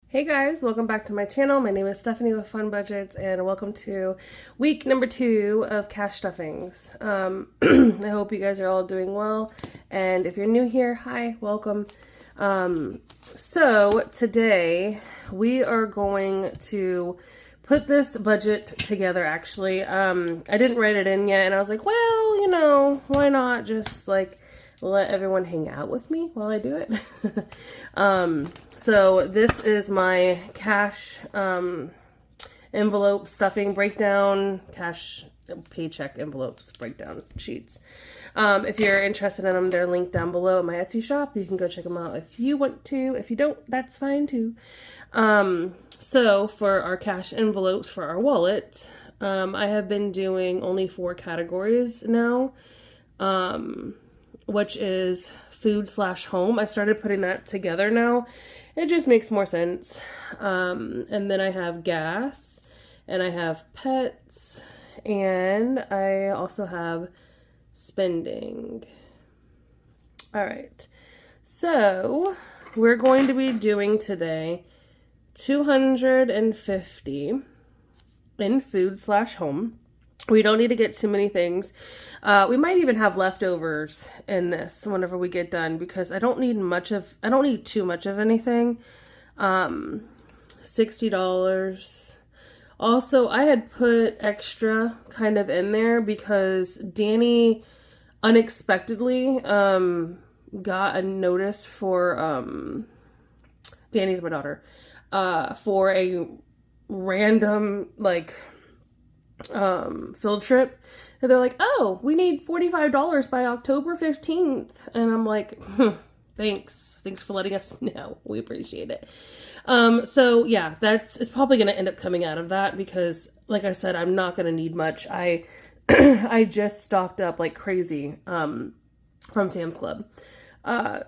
Hey guys, welcome back to my channel. My name is Stephanie with Fun Budgets and welcome to week number 2 of cash stuffings. I hope you guys are all doing well, and if you're new here, hi, welcome. So today we are going to put this budget together actually. I didn't write it in yet and I was like, well, why not just like let everyone hang out with me while I do it. So this is my cash envelope stuffing breakdown, cash paycheck envelopes breakdown sheets. If you're interested in them, they're linked down below in my Etsy shop. You can go check them out if you want to. If you don't, that's fine too. So for our cash envelopes for our wallet, I have been doing only 4 categories now. Which is food/home. I started putting that together now. It just makes more sense. And then I have gas, and I have pets, and I also have spending. All right. So we're going to be doing today $250 in food/home. We don't need to get too many things. We might even have leftovers in this whenever we get done because I don't need too much of anything. $60. Also, I had put extra kind of in there because Danny unexpectedly got a notice for Danny's my daughter for a random field trip, and they're like, oh, we need $45 by October 15th, and I'm like, thanks for letting us know, we appreciate it. So yeah, it's probably gonna end up coming out of that because like I said, I'm not gonna need much. I I just stocked up like crazy from Sam's Club.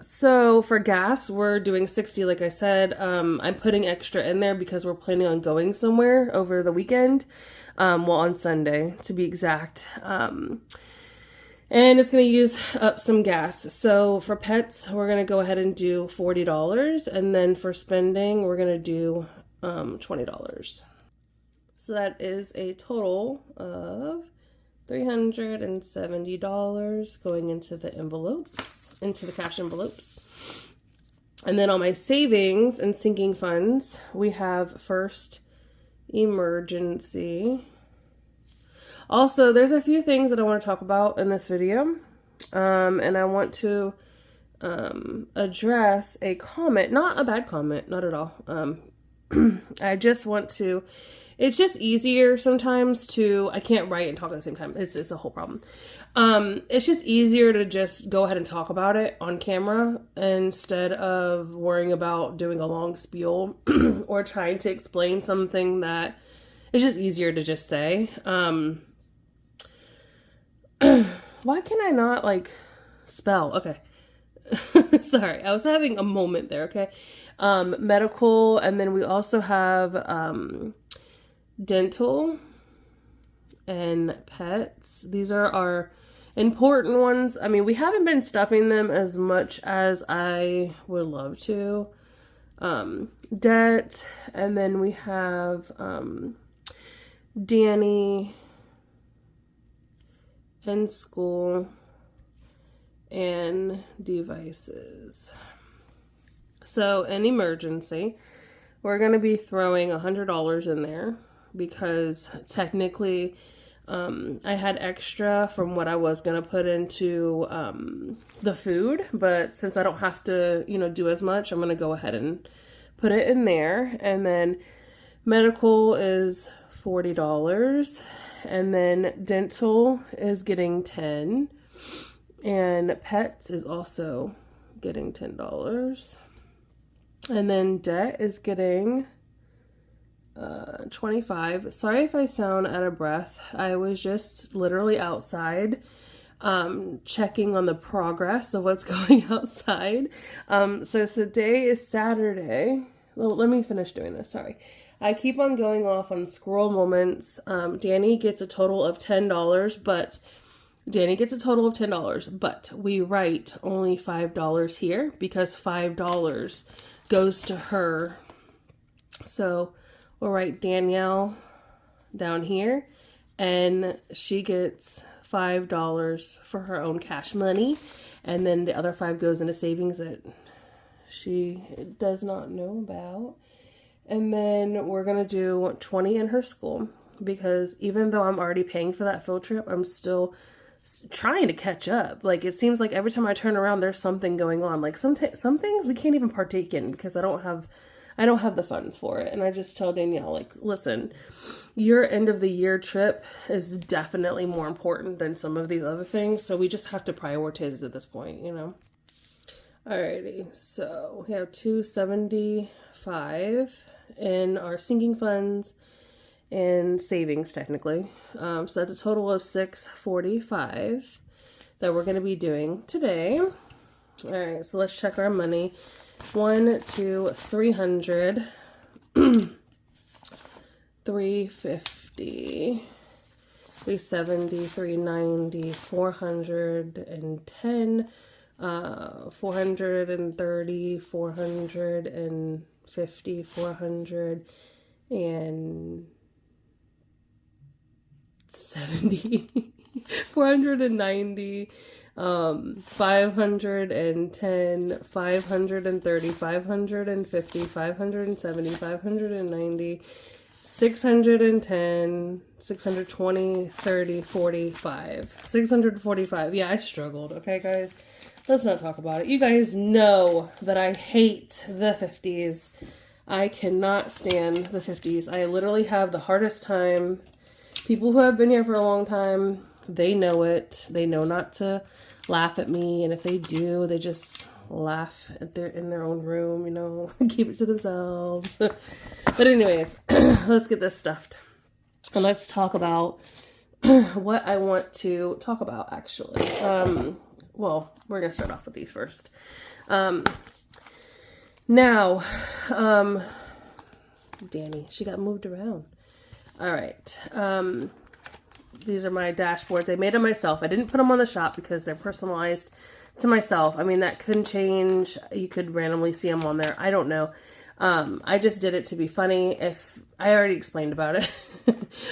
So for gas, we're doing 60, like I said. I'm putting extra in there because we're planning on going somewhere over the weekend. Well, on Sunday, to be exact. And it's going to use up some gas. So for pets, we're going to go ahead and do $40. And then for spending, we're going to do $20. So that is a total of $370 going into the envelopes, into the cash envelopes. And then on my savings and sinking funds, we have first emergency. Also, there's a few things that I want to talk about in this video. And I want to address a comment, not a bad comment, not at all. I just want to, it's just easier sometimes to, I can't write and talk at the same time. It's a whole problem. It's just easier to just go ahead and talk about it on camera instead of worrying about doing a long spiel or trying to explain something that it's just easier to just say. Why can I not spell? Okay. Sorry, I was having a moment there, okay? Medical, and then we also have dental and pets. These are our important ones. I mean, we haven't been stuffing them as much as I would love to. Debt, and then we have Danny and school and devices. So an emergency, we're going to be throwing $100 in there because technically I had extra from what I was going to put into the food, but since I don't have to, do as much, I'm going to go ahead and put it in there. And then medical is $40, and then dental is getting $10, and pets is also getting $10. And then debt is getting $25. Sorry if I sound out of breath. I was just literally outside checking on the progress of what's going outside. So today is Saturday. Well, let me finish doing this. Sorry. I keep on going off on squirrel moments. Danny gets a total of $10, but we write only $5 here because $5 goes to her So we'll write Danielle down here, and she gets $5 for her own cash money, and then the other 5 goes into savings that she does not know about. And then we're gonna do 20 in her school, because even though I'm already paying for that field trip, I'm still trying to catch up. Like, it seems like every time I turn around, there's something going on. Like some things we can't even partake in because I don't have the funds for it. And I just tell Danielle, like, listen, your end of the year trip is definitely more important than some of these other things. So we just have to prioritize at this point, you know? Alrighty, so we have $275 in our sinking funds and savings, technically. So that's a total of $645 that we're going to be doing today. All right, so let's check our money. 1, 2, 300, 350, 370, 390, 410, 430, 450, 470, 490, 510, 530, 550, 570, 590, 610, 620, 30, 45, 645. Yeah, I struggled. Okay, guys, let's not talk about it. You guys know that I hate the 50s. I cannot stand the 50s. I literally have the hardest time. People who have been here for a long time, they know it. They know not to laugh at me, and if they do, they just laugh at in their own room, you know, keep it to themselves. But anyways, let's get this stuffed, and let's talk about what I want to talk about, actually. Well, we're gonna start off with these first. Now, Danny, she got moved around. All right. These are my dashboards. I made them myself. I didn't put them on the shop because they're personalized to myself. I mean, that couldn't change. You could randomly see them on there. I don't know. I just did it to be funny. If I already explained about it.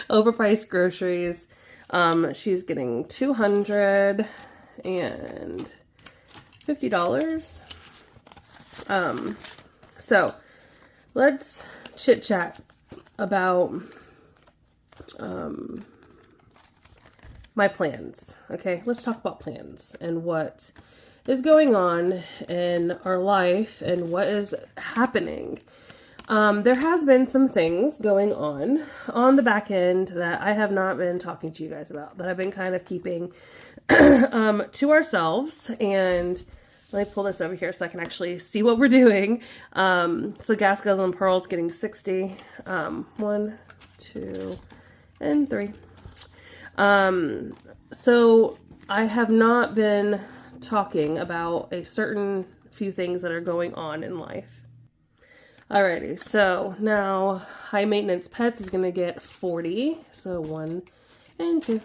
Overpriced groceries. She's getting $250. So let's chit chat about my plans. Okay, let's talk about plans and what is going on in our life and what is happening. There has been some things going on the back end that I have not been talking to you guys about, that I've been kind of keeping to ourselves. And let me pull this over here so I can actually see what we're doing. So gas guzzling pearls getting 60. 1, 2, and 3. So I have not been talking about a certain few things that are going on in life. Alrighty, so now high maintenance pets is gonna get 40. So 1 and 2.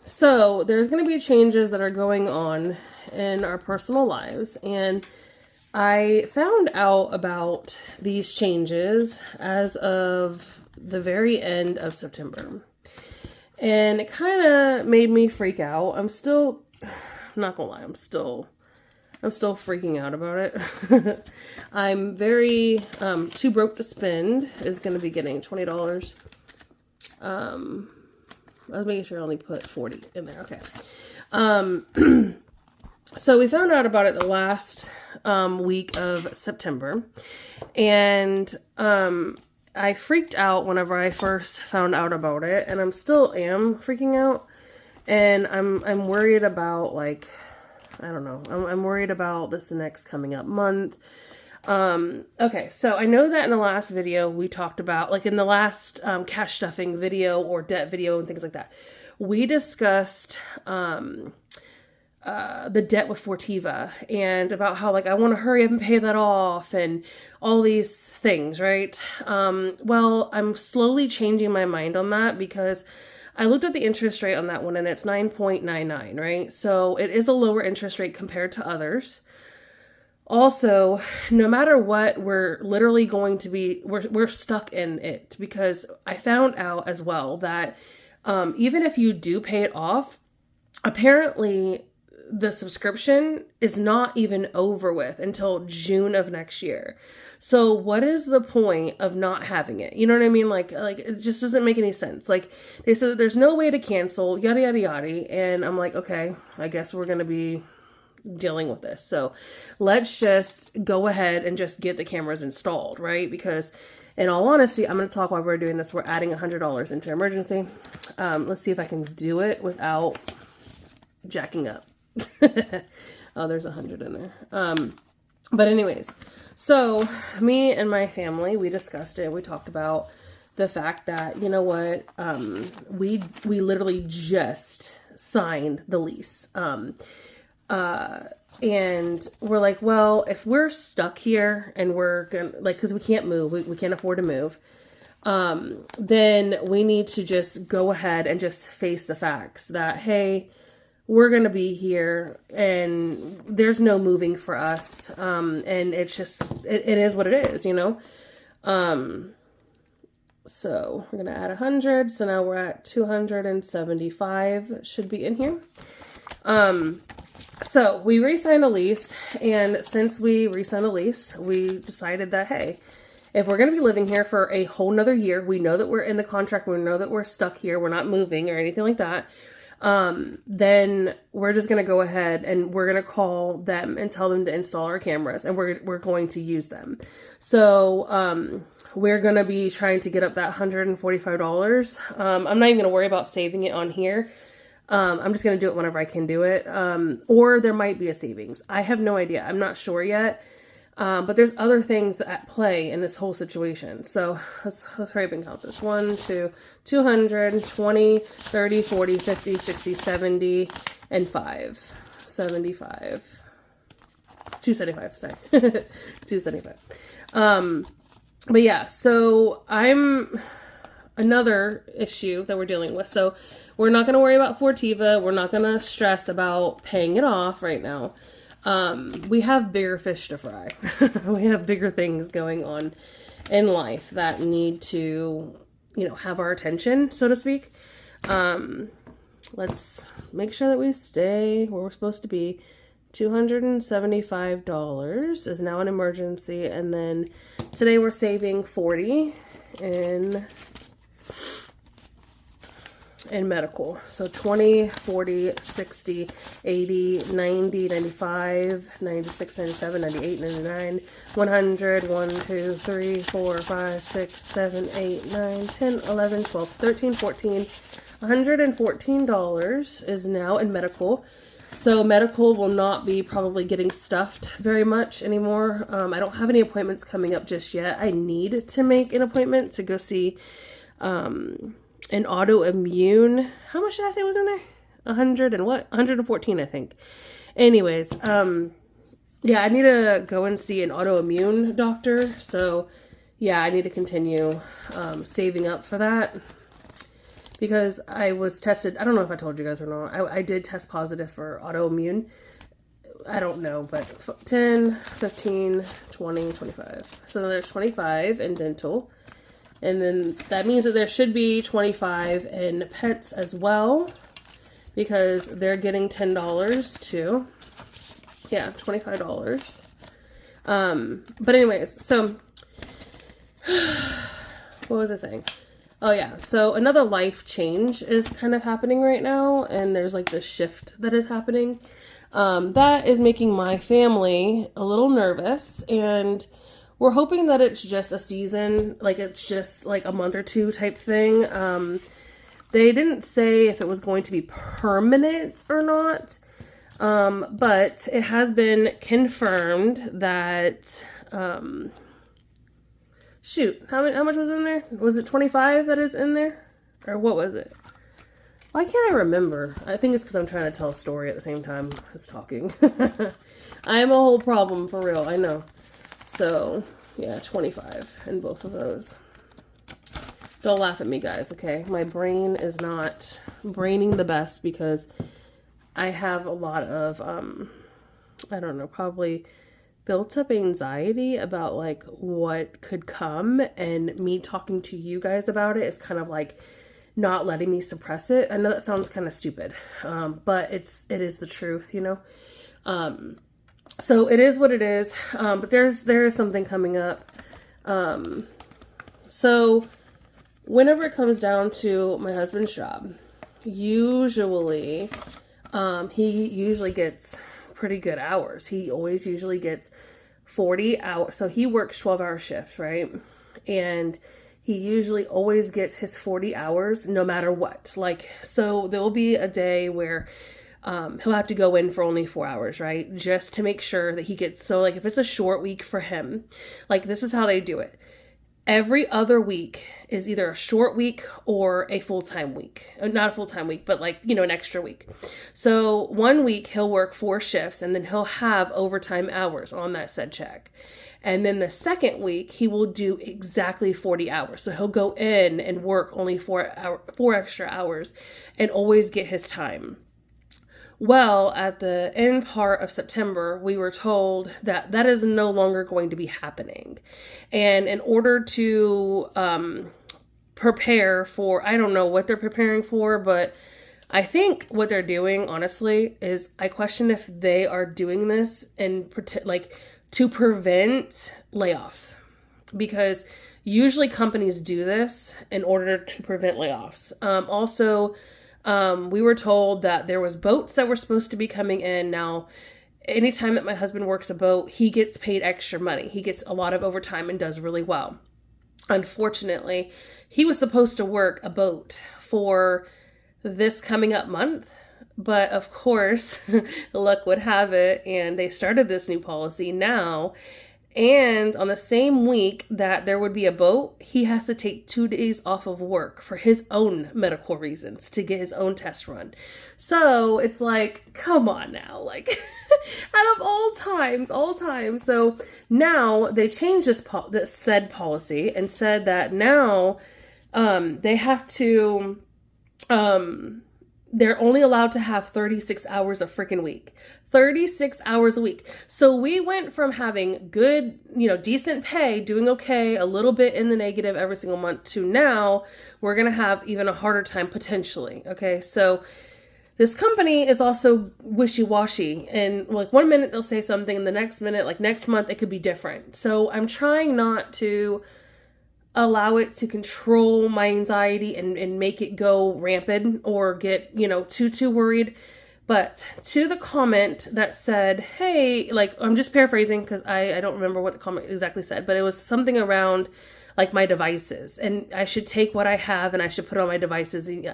So there's gonna be changes that are going on in our personal lives, and I found out about these changes as of the very end of September. And it kind of made me freak out. I'm not gonna lie, I'm still freaking out about it. I'm very, too broke to spend is going to be getting $20. I was making sure I only put 40 in there. Okay. So we found out about it the last, week of September, and, I freaked out whenever I first found out about it, and I'm still freaking out, and I'm worried about, like, I don't know, I'm worried about this next coming up month. Okay, so I know that in the last video we talked about, like in the last cash stuffing video or debt video and things like that, we discussed the debt with Fortiva and about how, like, I want to hurry up and pay that off and all these things, right? Well, I'm slowly changing my mind on that because I looked at the interest rate on that one and it's 9.99, right? So it is a lower interest rate compared to others. Also, no matter what, we're literally going to be, we're stuck in it, because I found out as well that even if you do pay it off, apparently the subscription is not even over with until June of next year. So what is the point of not having it? You know what I mean? Like it just doesn't make any sense. Like, they said that there's no way to cancel, yada, yada, yada. And I'm like, okay, I guess we're going to be dealing with this. So let's just go ahead and just get the cameras installed, right? Because in all honesty, I'm going to talk while we're doing this. We're adding $100 into emergency. Let's see if I can do it without jacking up. Oh, there's 100 in there. But anyways, so me and my family, we discussed it. We talked about the fact that, you know what, we literally just signed the lease. And we're like, well, if we're stuck here and we're gonna, like, because we can't move, we can't afford to move, then we need to just go ahead and just face the facts that, hey, we're going to be here and there's no moving for us. And it's just, it is what it is, you know? So we're going to add 100. So now we're at 275 should be in here. So we re-signed the lease, and since we re-signed the lease, we decided that, hey, if we're going to be living here for a whole nother year, we know that we're in the contract, we know that we're stuck here, we're not moving or anything like that, then we're just going to go ahead and we're going to call them and tell them to install our cameras, and we're going to use them. So, we're going to be trying to get up that $145. I'm not even going to worry about saving it on here. I'm just going to do it whenever I can do it. Or there might be a savings. I have no idea. I'm not sure yet. But there's other things at play in this whole situation. So let's hurry up and count this. 1, 2, 200, 20, 30, 40, 50, 60, 70, and 5. 75. 275, sorry. 275. But yeah, so another issue that we're dealing with. So we're not going to worry about Fortiva. We're not going to stress about paying it off right now. We have bigger fish to fry. We have bigger things going on in life that need to, have our attention, so to speak. Let's make sure that we stay where we're supposed to be. $275 is now an emergency. And then today we're saving 40 in medical. So 20, 40, 60, 80, 90, 95, 96, 97, 98, 99, 100, 1, 2, 3, 4, 5, 6, 7, 8, 9, 10, 11, 12, 13, 14, $114 is now in medical. So medical will not be probably getting stuffed very much anymore. I don't have any appointments coming up just yet. I need to make an appointment to go see, an autoimmune. How much did I say was in there? 100 and what? 114, I think. Anyways, yeah, I need to go and see an autoimmune doctor. So yeah, I need to continue, saving up for that, because I was tested. I don't know if I told you guys or not. I did test positive for autoimmune. I don't know, but 10, 15, 20, 25. So there's 25 in dental. And then that means that there should be 25 in pets as well, because they're getting $10 too. Yeah, $25. But anyways, so what was I saying? Oh yeah, so another life change is kind of happening right now, and there's like this shift that is happening. That is making my family a little nervous, and we're hoping that it's just a season, like it's just like a month or two type thing. They didn't say if it was going to be permanent or not, but it has been confirmed that, shoot, how much was in there? Was it 25 that is in there? Or what was it? Why can't I remember? I think it's because I'm trying to tell a story at the same time as talking. I am a whole problem, for real, I know. So, yeah, 25 in both of those. Don't laugh at me, guys, okay? My brain is not braining the best because I have a lot of, I don't know, probably built up anxiety about like what could come, and me talking to you guys about it is kind of like not letting me suppress it. I know that sounds kind of stupid, but it is the truth, you know? So it is what it is. But there is something coming up. So whenever it comes down to my husband's job, usually, he usually gets pretty good hours. He always usually gets 40 hours. So he works 12-hour shifts, right? And he usually always gets his 40 hours no matter what. Like, so there'll be a day where he'll have to go in for only 4 hours, right? Just to make sure that he gets, so like if it's a short week for him, like this is how they do it. Every other week is either a short week or a full-time week. Not a full-time week, but like, you know, an extra week. So 1 week he'll work 4 shifts and then he'll have overtime hours on that said check. And then the second week he will do exactly 40 hours. So he'll go in and work only 4 extra hours and always get his time. Well, at the end part of September, we were told that that is no longer going to be happening. And in order to prepare for, I don't know what they're preparing for, but I think what they're doing, honestly, is I question if they are doing this and like to prevent layoffs. Because usually companies do this in order to prevent layoffs. Also, we were told that there was boats that were supposed to be coming in. Now, anytime that my husband works a boat, he gets paid extra money. He gets a lot of overtime and does really well. Unfortunately, he was supposed to work a boat for this coming up month. But of course, luck would have it, and they started this new policy now. And on the same week that there would be a boat, he has to take 2 days off of work for his own medical reasons to get his own test run. So it's like, come on now, like out of all times. So now they changed this said policy and said that now they have to, they're only allowed to have 36 hours a freaking week. 36 hours a week. So we went from having good, decent pay, doing okay, a little bit in the negative every single month, to now we're going to have even a harder time potentially. Okay. So this company is also wishy-washy, and like 1 minute they'll say something and the next minute, like next month, it could be different. So I'm trying not to allow it to control my anxiety and make it go rampant or get, too worried. But to the comment that said, hey, like, I'm just paraphrasing because I don't remember what the comment exactly said, but it was something around like my devices, and I should take what I have and I should put it on my devices. And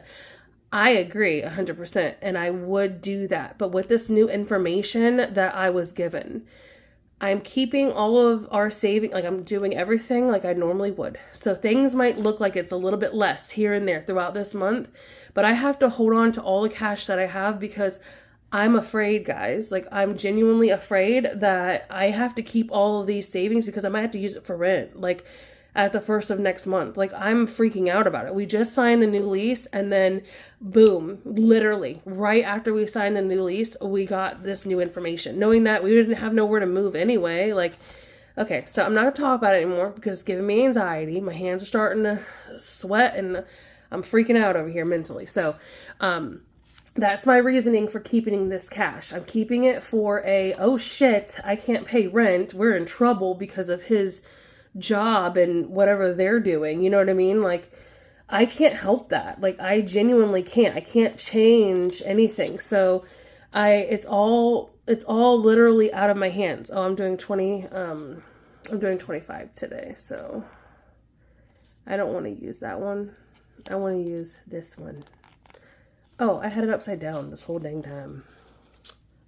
I agree 100%. And I would do that. But with this new information that I was given, I'm keeping all of our saving, like I'm doing everything like I normally would. So things might look like it's a little bit less here and there throughout this month, but I have to hold on to all the cash that I have because I'm afraid, guys. Like, I'm genuinely afraid that I have to keep all of these savings because I might have to use it for rent, like at the first of next month. Like, I'm freaking out about it. We just signed the new lease, and then boom, literally right after we signed the new lease, we got this new information, knowing that we didn't have nowhere to move anyway. Like, okay, so I'm not gonna talk about it anymore because it's giving me anxiety. My hands are starting to sweat and I'm freaking out over here mentally. So, that's my reasoning for keeping this cash. I'm keeping it for oh shit, I can't pay rent. We're in trouble because of his job and whatever they're doing. You know what I mean? Like, I can't help that. Like, I genuinely can't. I can't change anything. So it's all literally out of my hands. Oh, I'm doing 25 today. So I don't want to use that one. I want to use this one. Oh, I had it upside down this whole dang time.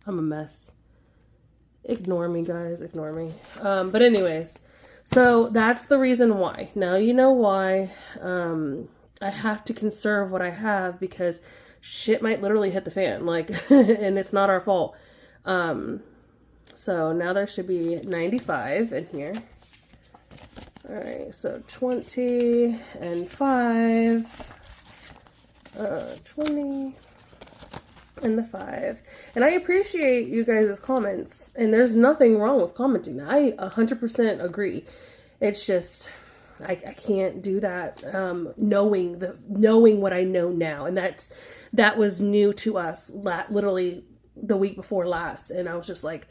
I'm a mess. Ignore me, guys. Ignore me. But anyways, so that's the reason why. Now you know why I have to conserve what I have, because shit might literally hit the fan. Like, and it's not our fault. So now there should be 95 in here. All right, so 20 and 5, 20, and the 5. And I appreciate you guys' comments, and there's nothing wrong with commenting. I 100% agree. It's just I can't do that knowing what I know now, and that was new to us literally the week before last. And I was just like,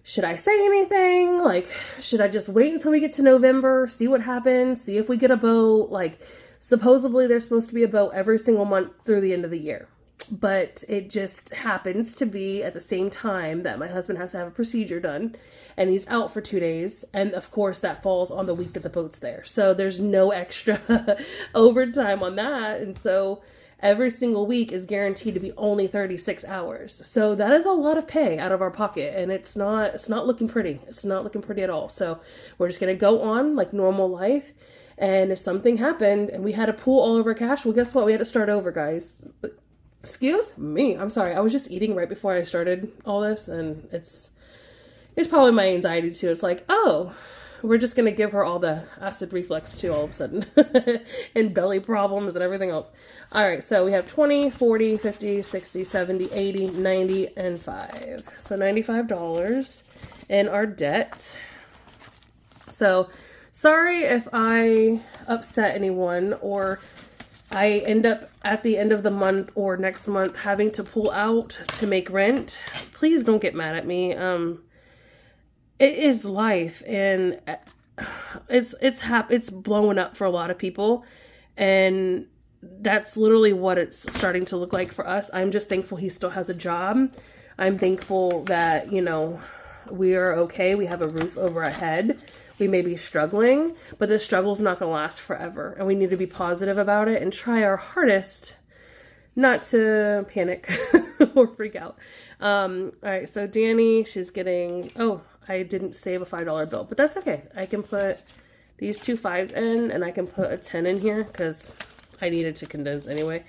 should I say anything? Like, should I just wait until we get to November, see what happens, see if we get a boat? Like, supposedly there's supposed to be a boat every single month through the end of the year. But it just happens to be at the same time that my husband has to have a procedure done, and he's out for 2 days. And of course that falls on the week that the boat's there. So there's no extra overtime on that. And so every single week is guaranteed to be only 36 hours. So that is a lot of pay out of our pocket, and it's not looking pretty. It's not looking pretty at all. So we're just going to go on like normal life. And if something happened and we had to pool all of our cash, well, guess what? We had to start over, guys. Excuse me. I'm sorry. I was just eating right before I started all this, and it's probably my anxiety too. It's like, oh, we're just going to give her all the acid reflux too all of a sudden and belly problems and everything else. All right. So we have 20, 40, 50, 60, 70, 80, 90, and 5. So $95 in our debt. So sorry if I upset anyone, or I end up at the end of the month or next month having to pull out to make rent. Please don't get mad at me. It is life, and it's blowing up for a lot of people, and that's literally what it's starting to look like for us. I'm just thankful he still has a job. I'm thankful that, we are okay. We have a roof over our head. We may be struggling, but the struggle is not going to last forever. And we need to be positive about it and try our hardest not to panic or freak out. All right, so Danny, she's getting, oh, I didn't save a $5 bill, but that's okay. I can put these 2 5s in, and I can put a 10 in here because I needed to condense anyway.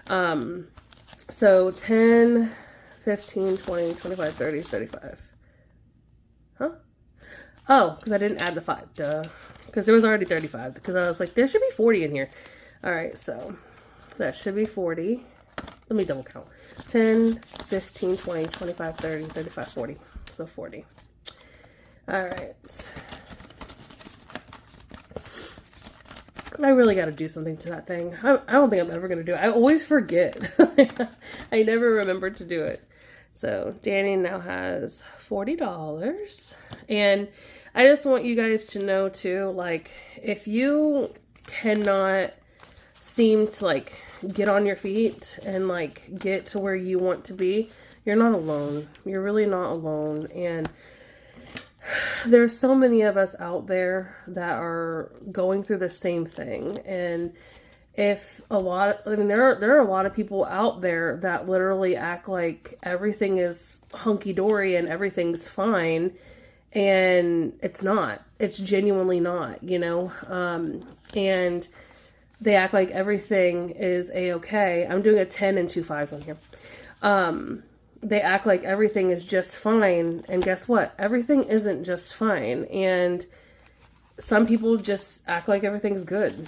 So 10, 15, 20, 25, 30, 35. Huh? Oh, because I didn't add the 5, duh. Because there was already 35, because I was like, there should be 40 in here. All right, so that should be 40. Let me double count. 10, 15, 20, 25, 30, 35, 40. So 40. All right. I really got to do something to that thing. I don't think I'm ever going to do it. I always forget. I never remember to do it. So Danny now has $40. And I just want you guys to know too, like, if you cannot seem to like get on your feet and like get to where you want to be, you're not alone. You're really not alone. And there's so many of us out there that are going through the same thing. And if there are a lot of people out there that literally act like everything is hunky-dory and everything's fine, and it's not. It's genuinely not, and they act like everything is a-okay. I'm doing a 10 and 2 5s on here. They act like everything is just fine, and guess what? Everything isn't just fine, and some people just act like everything's good.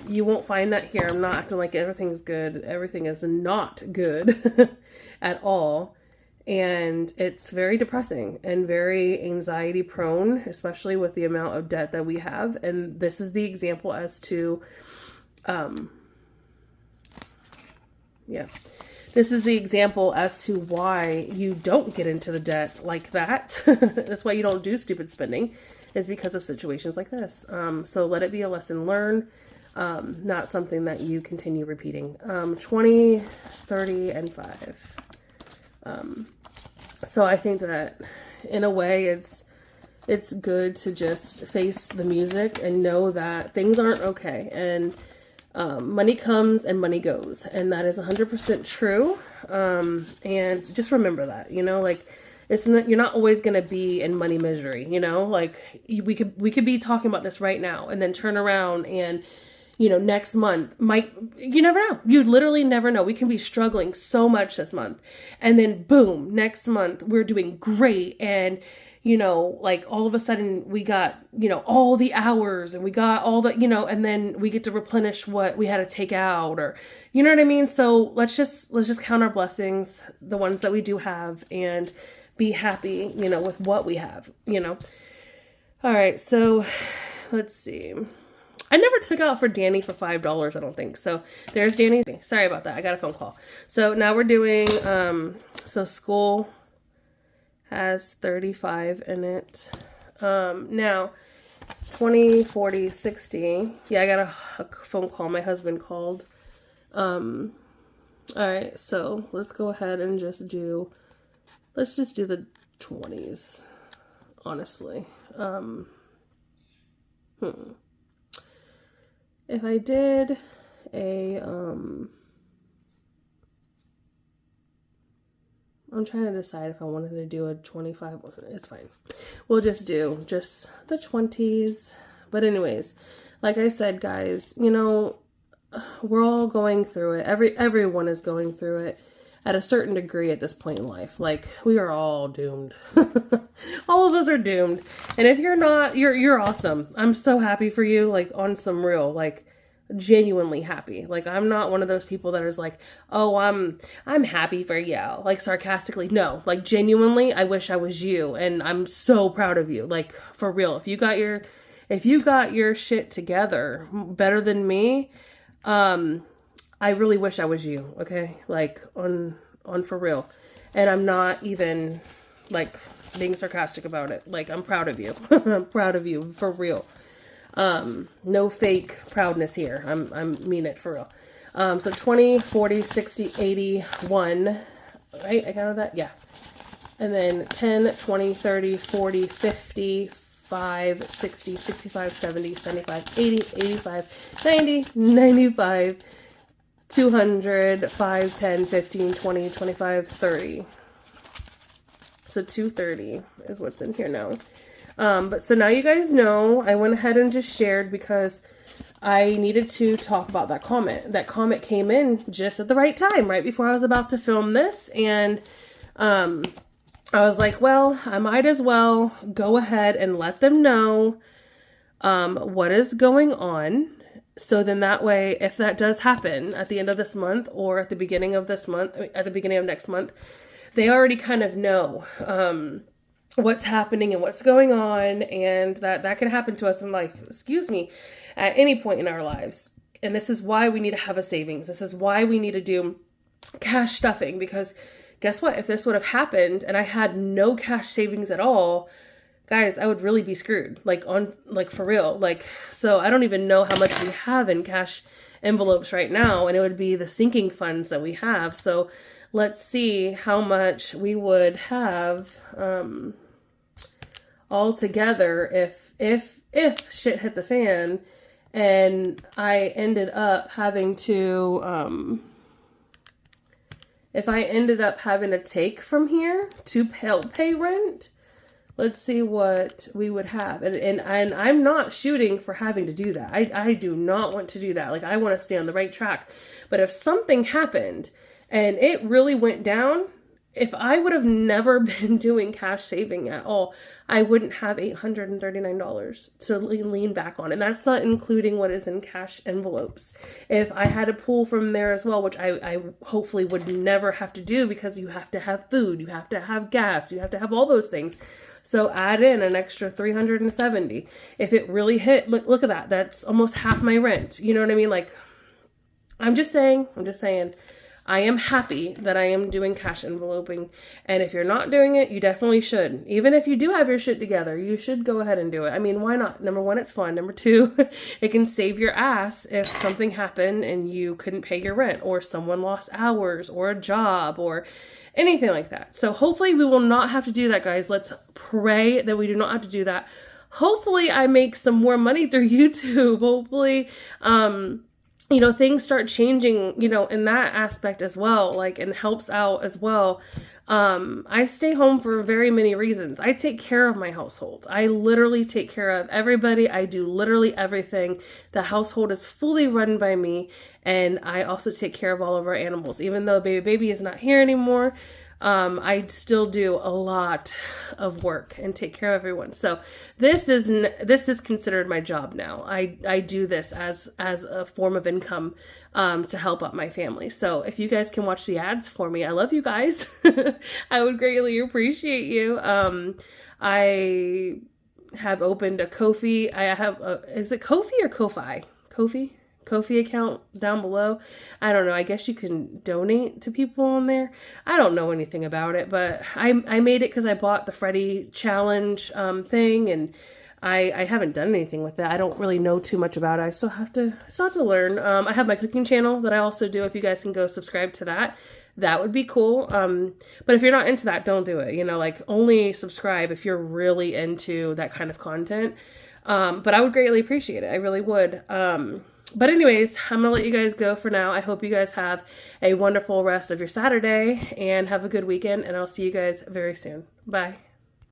You won't find that here. I'm not acting like everything's good. Everything is not good at all. And it's very depressing and very anxiety prone, especially with the amount of debt that we have. And this is the example as to, this is the example as to why you don't get into the debt like that. That's why you don't do stupid spending, is because of situations like this. So let it be a lesson learned, not something that you continue repeating. 20, 30, and 5. So I think that in a way it's good to just face the music and know that things aren't okay. And money comes and money goes. And that is 100% true. And just remember that, like, you're not always going to be in money misery, like we could be talking about this right now and then turn around and, next month you never know. You literally never know. We can be struggling so much this month, and then boom, next month we're doing great. And, like all of a sudden we got, all the hours and we got all the, and then we get to replenish what we had to take out, or, you know what I mean? So let's just count our blessings, the ones that we do have, and be happy, with what we have, All right. So let's see. I never took out for Danny for $5, I don't think. So there's Danny. Sorry about that. I got a phone call. So now we're doing, so school has 35 in it. Now 20, 40, 60. Yeah, I got a phone call. My husband called. All right. So let's go ahead and let's just do the 20s, honestly. If I did a, I'm trying to decide if I wanted to do a 25. It's fine. We'll just do the 20s. But anyways, like I said, guys, we're all going through it. Everyone is going through it at a certain degree at this point in life. Like, we are all doomed. All of us are doomed. And if you're not, you're awesome. I'm so happy for you, like, on some real, like, genuinely happy. Like, I'm not one of those people that is like, oh, I'm happy for you, like, sarcastically. No, like, genuinely, I wish I was you, and I'm so proud of you. Like, for real, if you got your shit together better than me, I really wish I was you. Okay, like, on for real. And I'm not even, like, being sarcastic about it. Like, I'm proud of you. I'm proud of you, for real. No fake proudness here. I mean it for real. So 20, 40, 60, 80, 1, right? I counted that? Yeah. And then 10, 20, 30, 40, 50, 5, 60, 65, 70, 75, 80, 85, 90, 95, 200, 5, 10, 15, 20, 25, 30. So 230 is what's in here now. But so now you guys know, I went ahead and just shared because I needed to talk about that comment. That comment came in just at the right time, right before I was about to film this. And I was like, well, I might as well go ahead and let them know what is going on. So then that way, if that does happen at the end of this month or at the beginning of this month, at the beginning of next month, they already kind of know what's happening and what's going on, and that can happen to us in life, at any point in our lives. And this is why we need to have a savings. This is why we need to do cash stuffing, because guess what? If this would have happened and I had no cash savings at all, guys, I would really be screwed, like for real. Like, so I don't even know how much we have in cash envelopes right now, and it would be the sinking funds that we have. So let's see how much we would have, all together if shit hit the fan and I ended up having to, if I ended up having to take from here to pay rent. Let's see what we would have. And I'm not shooting for having to do that. I do not want to do that. Like, I want to stay on the right track. But if something happened and it really went down, if I would have never been doing cash saving at all, I wouldn't have $839 to lean back on. And that's not including what is in cash envelopes. If I had to pull from there as well, which I hopefully would never have to do, because you have to have food, you have to have gas, you have to have all those things. So add in an extra $370. If it really hit, look at that. That's almost half my rent. You know what I mean? Like, I'm just saying, I am happy that I am doing cash enveloping. And if you're not doing it, you definitely should. Even if you do have your shit together, you should go ahead and do it. I mean, why not? Number one, it's fun. Number two, it can save your ass if something happened and you couldn't pay your rent, or someone lost hours, or a job, or anything like that. So hopefully we will not have to do that, guys. Let's pray that we do not have to do that. Hopefully I make some more money through YouTube. Hopefully, things start changing, in that aspect as well, like, and helps out as well. I stay home for very many reasons. I take care of my household. I literally take care of everybody. I do literally everything. The household is fully run by me. And I also take care of all of our animals. Even though baby is not here anymore, I still do a lot of work and take care of everyone. So this is considered my job now. I do this as a form of income to help out my family. So if you guys can watch the ads for me, I love you guys. I would greatly appreciate you. I have opened a Ko-fi. I have is it Ko-fi or Ko-fi? Ko-fi account down below. I don't know. I guess you can donate to people on there. I don't know anything about it, but I made it because I bought the Freddy challenge thing, and I haven't done anything with it. I don't really know too much about it. I still have to learn. I have my cooking channel that I also do. If you guys can go subscribe to that, that would be cool. But if you're not into that, don't do it. You know, like only subscribe if you're really into that kind of content. But I would greatly appreciate it. I really would. But anyways, I'm going to let you guys go for now. I hope you guys have a wonderful rest of your Saturday and have a good weekend. And I'll see you guys very soon. Bye.